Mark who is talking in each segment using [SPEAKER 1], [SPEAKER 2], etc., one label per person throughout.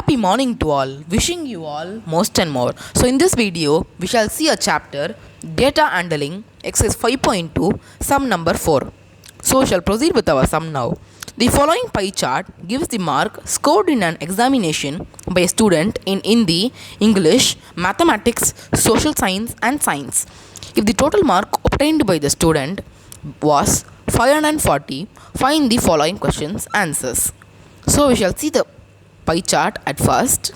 [SPEAKER 1] Happy morning to all. Wishing you all most and more. So in this video, we shall see a chapter Data Handling exercise 5.2 sum number 4. So we shall proceed with our sum now. The following pie chart gives the mark scored in an examination by a student in Hindi, English, Mathematics, Social Science and Science. If the total mark obtained by the student was 540, find the following questions answers. So we shall see the pie chart at first.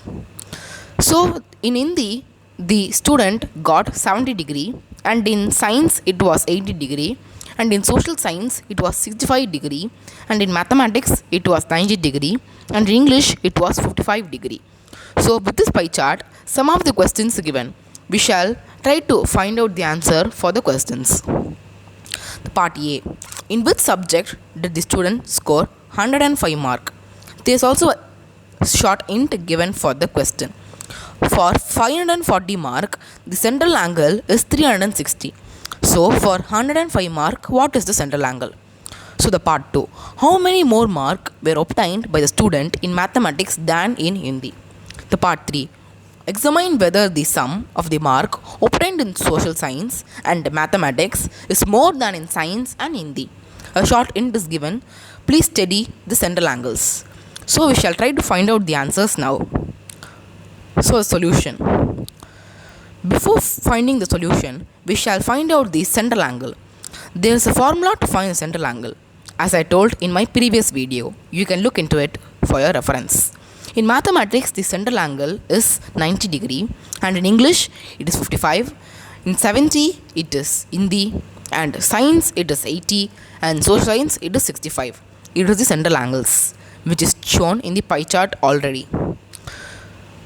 [SPEAKER 1] So in Hindi, the student got 70 degree, and in science it was 80 degree, and in social science it was 65 degree, and in mathematics it was 90 degree, and in English it was 55 degree. So with this pie chart, some of the questions given, we shall try to find out the answer for the questions. Part A. In which subject did the student score 105 mark? There is also a short hint given for the question. For 540 mark, the central angle is 360. So for 105 mark, what is the central angle? So the part 2. How many more marks were obtained by the student in mathematics than in Hindi? The part 3. Examine whether the sum of the mark obtained in social science and mathematics is more than in science and Hindi. A short hint is given. Please study the central angles. So we shall try to find out the answers now. So a solution. Before finding the solution, we shall find out the central angle. There is a formula to find the central angle. As I told in my previous video, you can look into it for your reference. In mathematics, the central angle is 90 degree, and in English it is 55. In 70 it is Hindi, and science it is 80, and social science it is 65. It is the central angles, which is shown in the pie chart already.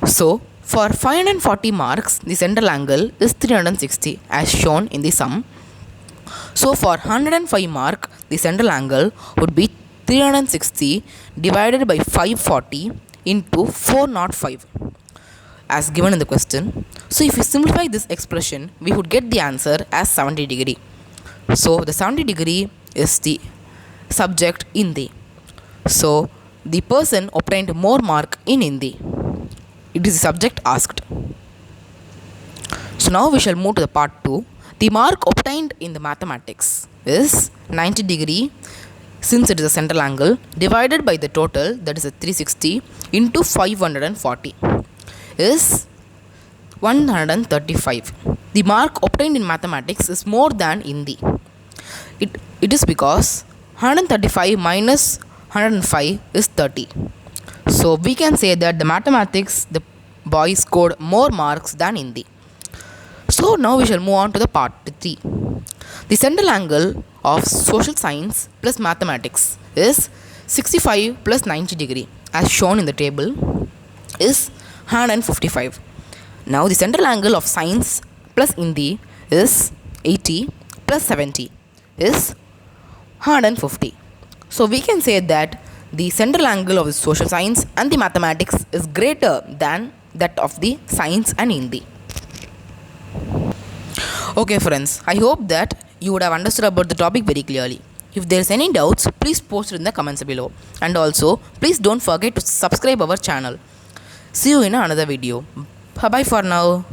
[SPEAKER 1] So for 540 marks, the central angle is 360 as shown in the sum. So for 105 mark, the central angle would be 360 divided by 540 into 405 as given in the question. So if we simplify this expression, we would get the answer as 70 degree. So the 70 degree is the subject Hindi. So the person obtained more mark in Hindi. It is the subject asked. So now we shall move to the part 2. The mark obtained in the mathematics is 90 degree, since it is a central angle, divided by the total, that is a 360, into 540 is 135. The mark obtained in mathematics is more than Hindi. It is because 135 minus 105 is 30. So we can say that the mathematics, the boy scored more marks than Hindi. So now we shall move on to the part 3. The central angle of social science plus mathematics is 65 plus 90 degree as shown in the table is 155. Now the central angle of science plus Hindi is 80 plus 70 is 150. So we can say that the central angle of the social science and the mathematics is greater than that of the science and Hindi. Okay friends, I hope that you would have understood about the topic very clearly. If there is any doubts, please post it in the comments below. And also, please don't forget to subscribe our channel. See you in another video. Bye bye for now.